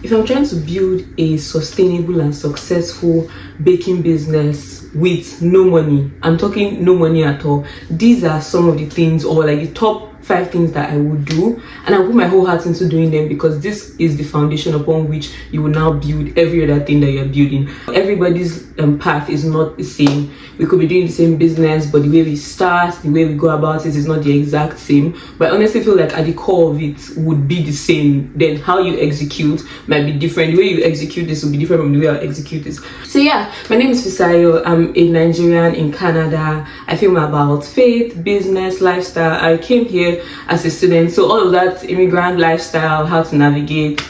If I'm trying to build a sustainable and successful baking business with no money, I'm talking no money at all, these are some of the things, or like the top 5 things that I would do, and I put my whole heart into doing them because this is the foundation upon which you will now build every other thing that you're building. Everybody's path is not the same. We could be doing the same business, but the way we start, the way we go about it is not the exact same. But I honestly feel like at the core of it would be the same. Then how you execute might be different. The way you execute this will be different from the way I execute this. So yeah, my name is Fisayo. I'm a Nigerian in Canada. I film about faith, business, lifestyle. I came here as a student, so all of that immigrant lifestyle, how to navigate,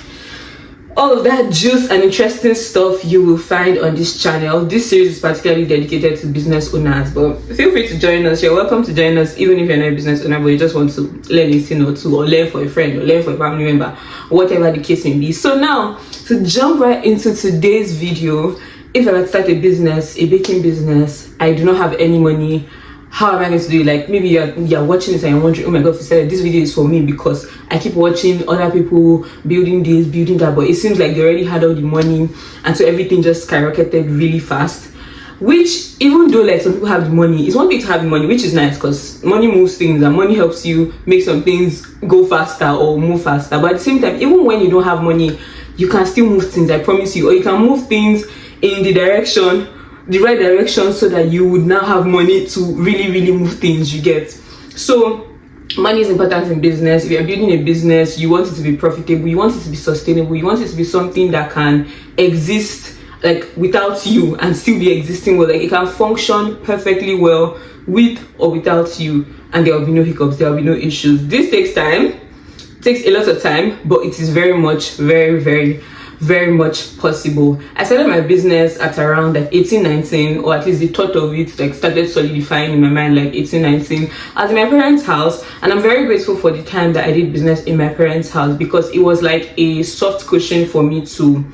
all of that juice and interesting stuff you will find on this channel. This series is particularly dedicated to business owners, but feel free to join us. You're welcome to join us even if you're not a business owner, but you just want to learn a thing or two, or learn for a friend, or learn for a family member, whatever the case may be. So now, to jump right into today's video, if I were to start a business, a baking business, I do not have any money, how am I going to do it? Like, maybe you're watching this and you're wondering, oh my god, this video is for me because I keep watching other people building this, building that, but it seems like they already had all the money, and so everything just skyrocketed really fast. Which, even though like some people have the money, it's one thing to have the money, which is nice because money moves things and money helps you make some things go faster or move faster. But at the same time, even when you don't have money, you can still move things, I promise you, or you can move things in the right direction, so that you would now have money to really move things, you get. So money is important in business. If you're building a business, you want it to be profitable, you want it to be sustainable, you want it to be something that can exist like without you and still be existing well. Like, it can function perfectly well with or without you, and there will be no hiccups, there will be no issues. This takes time, takes a lot of time, but it is very much very much possible. I started my business at around like 18-19, or at least the thought of it like started solidifying in my mind like 18-19. I was in my parents' house, and I'm very grateful for the time that I did business in my parents' house because it was like a soft cushion for me to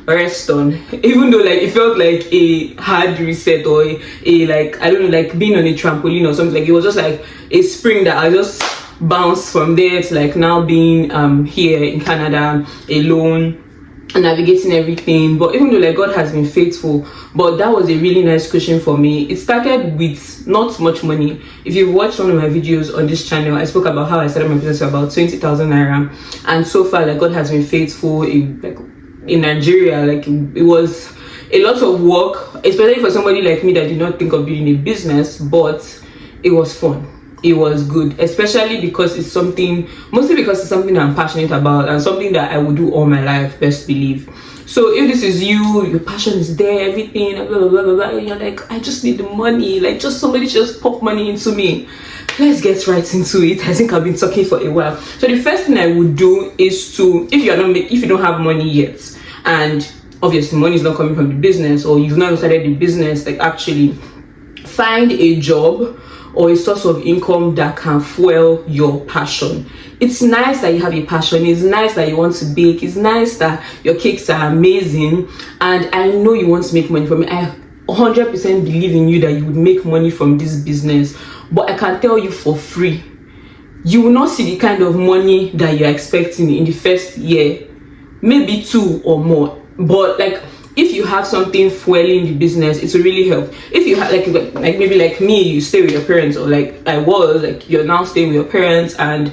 rest on, even though like it felt like a hard reset, or a like, I don't know, like being on a trampoline or something. Like, it was just like a spring that I just bounced from there to like now being here in Canada alone and navigating everything. But even though like God has been faithful, but that was a really nice cushion for me. It started with not much money. If you've watched one of my videos on this channel, I spoke about how I started my business with about 20,000 naira, and so far like God has been faithful. In Nigeria, like, it was a lot of work, especially for somebody like me that did not think of building a business, but it was fun. It was good, especially because it's something, mostly because it's something that I'm passionate about and something that I will do all my life, best believe. So if this is you, your passion is there, everything, blah blah blah blah blah, and you're like, I just need the money, like, just somebody just pop money into me. Let's get right into it. I think I've been talking for a while. So the first thing I would do is to, if you don't have money yet, and obviously money is not coming from the business, or you've not started the business, like, actually find a job or a source of income that can fuel your passion. It's nice that you have a passion, it's nice that you want to bake, it's nice that your cakes are amazing, and I know you want to make money from it. I 100% believe in you that you would make money from this business, but I can tell you for free, you will not see the kind of money that you're expecting in the first year, maybe 2 or more. But like, if you have something fueling the business, it will really help. If you have like maybe like me, you stay with your parents, or like I was, like, you're now staying with your parents and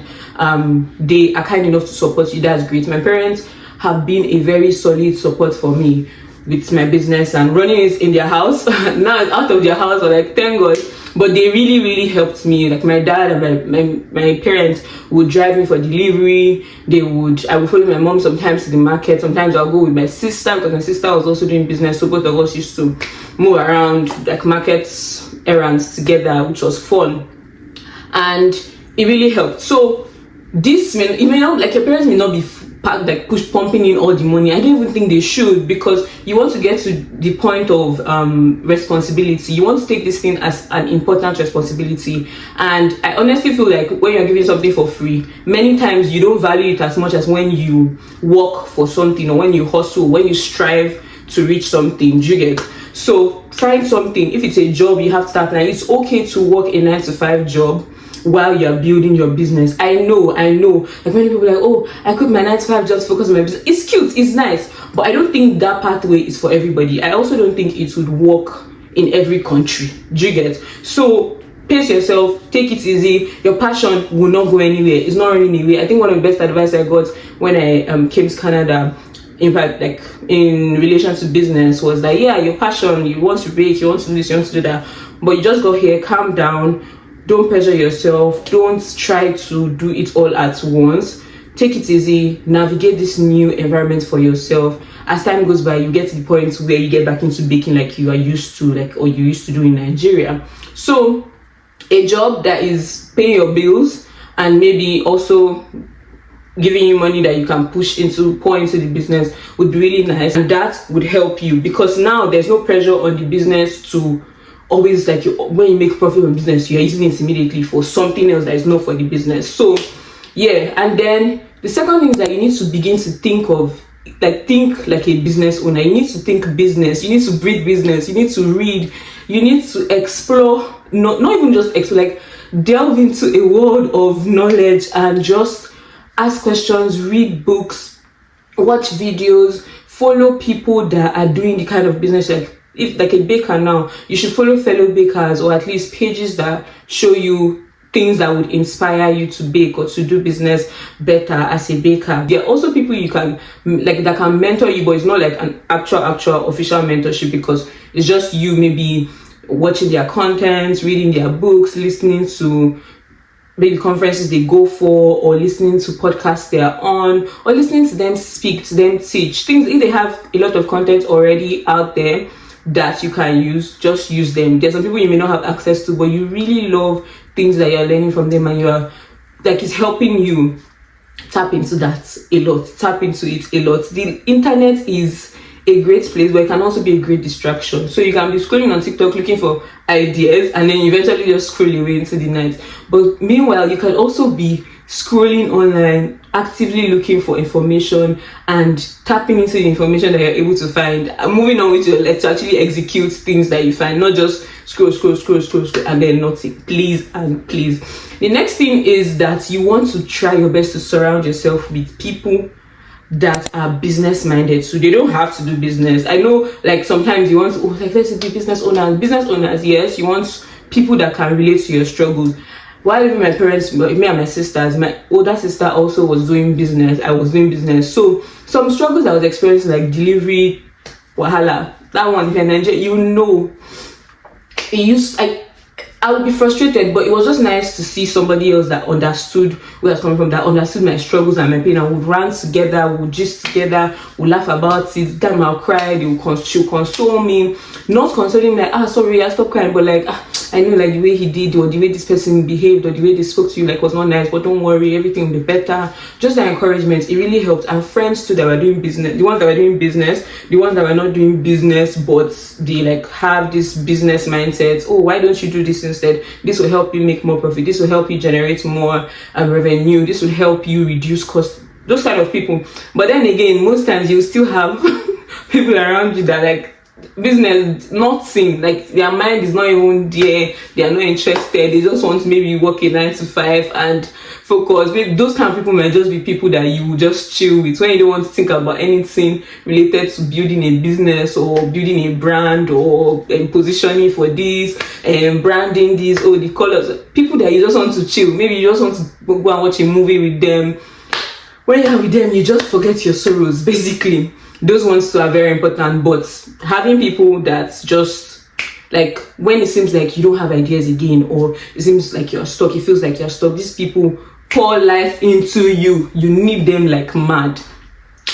they are kind enough to support you, that's great. My parents have been a very solid support for me with my business and running it in their house. Now it's out of their house, but like, thank God. But they really helped me. Like, my dad and my parents would drive me for delivery. I would follow my mom sometimes to the market. Sometimes I'll go with my sister because my sister was also doing business. So both of us used to move around like markets, errands together, which was fun. And it really helped. So this it may not, like, your parents may not be like pumping in all the money. I don't even think they should, because you want to get to the point of responsibility. You want to take this thing as an important responsibility. And I honestly feel like when you're giving something for free, many times you don't value it as much as when you work for something, or when you hustle, when you strive to reach something. Do you get? So find something. If it's a job, you have to start now. It's okay to work a 9 to 5 job while you're building your business. I know. Like many people are like, oh, I quit my 9 to 5 job to focus on my business. It's cute, it's nice, but I don't think that pathway is for everybody. I also don't think it would work in every country. Do you get? So pace yourself, take it easy. Your passion will not go anywhere. It's not running away. I think one of the best advice I got when I came to Canada, in fact, like in relation to business, was that yeah, your passion, you want to bake, you want to do this, you want to do that, but you just go here, calm down, don't pressure yourself, don't try to do it all at once. Take it easy, navigate this new environment for yourself. As time goes by, you get to the point where you get back into baking like you are used to, like, or you used to do in Nigeria. So a job that is paying your bills and maybe also giving you money that you can pour into the business would be really nice, and that would help you, because now there's no pressure on the business to always, like, when you make profit from business, you're using it immediately for something else that is not for the business. So yeah, and then the second thing is that you need to begin to think like a business owner. You need to think business, you need to breathe business, you need to read, you need to explore, not even just explore, like delve into a world of knowledge and just ask questions, read books, watch videos, follow people that are doing the kind of business. Like if like a baker now, you should follow fellow bakers, or at least pages that show you things that would inspire you to bake or to do business better as a baker. There are also people you can like that can mentor you, but it's not like an actual official mentorship, because it's just you maybe watching their content, reading their books, listening to maybe conferences they go for, or listening to podcasts they are on, or listening to them speak, to them teach things. If they have a lot of content already out there that you can use, just use them. There's some people you may not have access to, but you really love things that you're learning from them, and you're like, it's helping you. Tap into that a lot. Tap into it a lot. The internet is a great place, but it can also be a great distraction. So you can be scrolling on TikTok looking for ideas, and then eventually just scroll away into the night. But meanwhile, you can also be scrolling online, actively looking for information and tapping into the information that you're able to find, and moving on with your life to actually execute things that you find, not just scroll and then nothing. Please and please. The next thing is that you want to try your best to surround yourself with people that are business minded. So they don't have to do business. I know, like, sometimes you want to, let's be business owners. Yes, you want people that can relate to your struggles. While even my parents, me and my sisters, my older sister also was doing business. I was doing business. So some struggles I was experiencing, like delivery, wahala, that one, if you're Nigerian, you know, I would be frustrated, but it was just nice to see somebody else that understood where I was coming from, that understood my struggles and my pain, and would run together, would gist together, would laugh about it. The time I'll cry, she'll console me, not consoling me like, sorry, I stopped crying, but like, I know, like, the way he did, or the way this person behaved, or the way they spoke to you, like, was not nice, but don't worry, everything will be better. Just the encouragement, it really helped. And friends too that were doing business, the ones that were doing business, the ones that were not doing business, but they like have this business mindset. Oh, why don't you do this instead? This will help you make more profit. This will help you generate more revenue. This will help you reduce costs. Those kind of people. But then again, most times you still have people around you that like business nothing, like their mind is not even there, they are not interested, they just want to maybe work a 9 to 5 and focus. Maybe those kind of people might just be people that you will just chill with when you don't want to think about anything related to building a business or building a brand or positioning for this and branding this or the colors. People that you just want to chill, maybe you just want to go and watch a movie with them. When you're with them, you just forget your sorrows, basically. Those ones too are very important, but having people that's just like, when it seems like you don't have ideas again, or it seems like you're stuck, it feels like you're stuck, these people pour life into you. You need them like mad.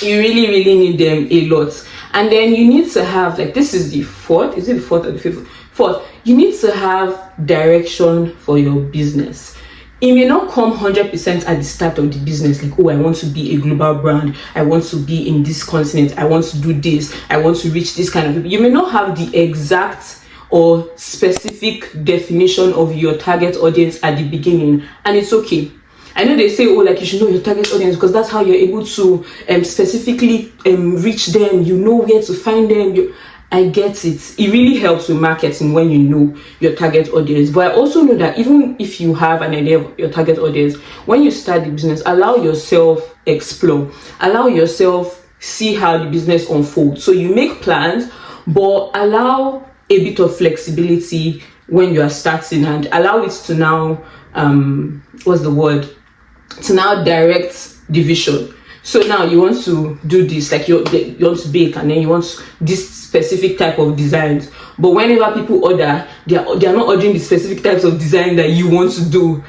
You really, really need them a lot. And then you need to have, like, this is the fourth, is it the fourth or the fifth? Fourth, you need to have direction for your business. It may not come 100% at the start of the business, like, oh, I want to be a global brand, I want to be in this continent, I want to do this, I want to reach this kind of people. You may not have the exact or specific definition of your target audience at the beginning, and it's okay. I know they say, oh, like, you should know your target audience because that's how you're able to specifically reach them. You know where to find them. I get it. It really helps with marketing when you know your target audience. But I also know that even if you have an idea of your target audience, when you start the business, allow yourself explore. Allow yourself see how the business unfolds. So you make plans, but allow a bit of flexibility when you are starting, and allow it to now to now direct the vision. So now you want to do this, like you want to bake, and then you want this specific type of designs. But whenever people order, they are not ordering the specific types of design that you want to do.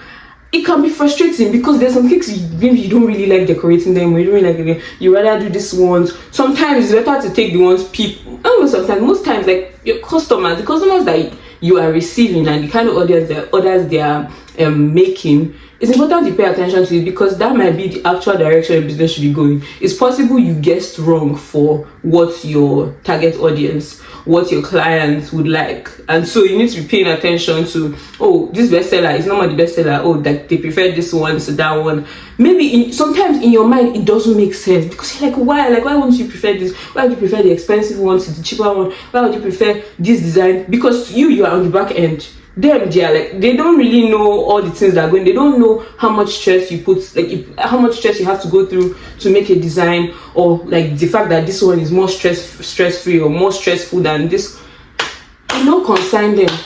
It can be frustrating because there's some cakes maybe you don't really like decorating them, or you don't really like you rather do this ones. Sometimes it's better to take the ones people. Most times, like your customers, the customers that you are receiving, and the kind of orders they are making. It's important to pay attention to it, because that might be the actual direction your business should be going. It's possible you guessed wrong for what your target audience, what your clients would like, and so you need to be paying attention to, oh, this bestseller is not the bestseller. Oh, that they prefer this one to that one. Maybe sometimes in your mind it doesn't make sense, because you're like, why won't you prefer this? Why would you prefer the expensive one to the cheaper one? Why would you prefer this design? Because you are on the back end. Them, they are like, they don't really know all the things that are going. They don't know how much stress you put, how much stress you have to go through to make a design, or like the fact that this one is more stress free or more stressful than this. You don't consign them.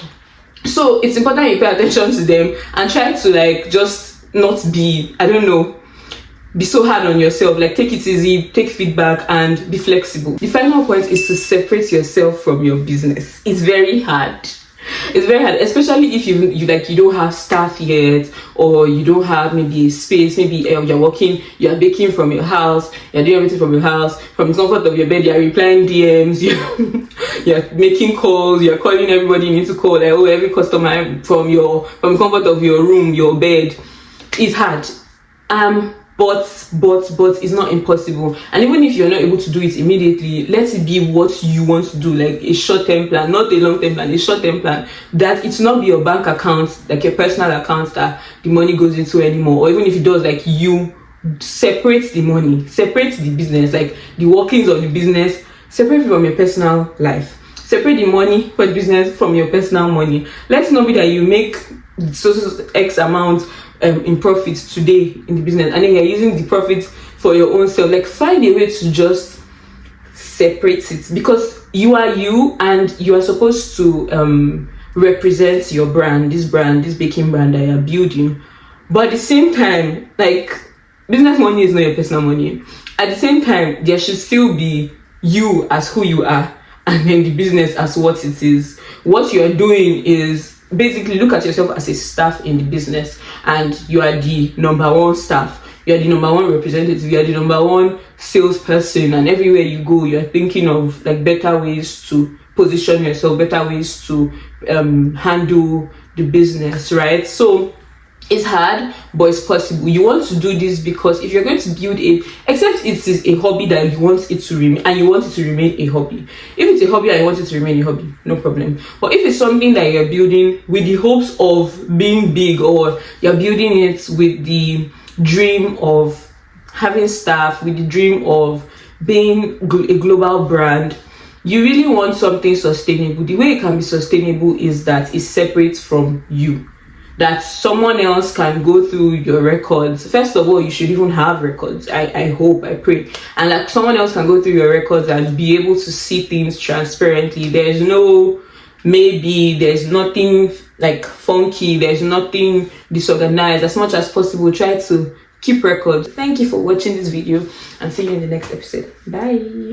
So it's important you pay attention to them and try to like just not be, be so hard on yourself. Like, take it easy, take feedback, and be flexible. The final point is to separate yourself from your business. It's very hard. It's very hard, especially if you don't have staff yet, or you don't have maybe a space. Maybe you're baking from your house, you're doing everything from your house, from the comfort of your bed. You're replying DMs, you're making calls, you're calling everybody you need to call, like, every customer from the comfort of your room, your bed. It's hard. But it's not impossible. And even if you're not able to do it immediately, let it be what you want to do, like a short-term plan, not a long-term plan, a short-term plan. That it's not be your bank account, like your personal account that the money goes into anymore. Or even if it does, like, you separate the money, separate the business, like the workings of the business, separate from your personal life. Separate the money for the business from your personal money. Let's not be that you make so X amount in profits today in the business, and then you're using the profits for your own self. Like, find a way to just separate it, because you are you, and you are supposed to represent your brand, this baking brand that you're building. But at the same time, like, business money is not your personal money. At the same time, there should still be you as who you are, and then the business as what it is. What you're doing is basically look at yourself as a staff in the business, and you are the number one staff. You are the number one representative. You are the number one salesperson, and everywhere you go, you are thinking of like better ways to position yourself, better ways to handle the business, right? So it's hard, but it's possible. You want to do this because if you're going to build except it is a hobby that you want it to remain, and you want it to remain a hobby. If it's a hobby and you want it to remain a hobby, no problem. But if it's something that you're building with the hopes of being big, or you're building it with the dream of having staff, with the dream of being a global brand, you really want something sustainable. The way it can be sustainable is that it's separate from you. That someone else can go through your records. First of all, you should even have records. I hope, I pray. And like, someone else can go through your records and be able to see things transparently. There's nothing like funky. There's nothing disorganized. As much as possible, try to keep records. Thank you for watching this video, and see you in the next episode. Bye.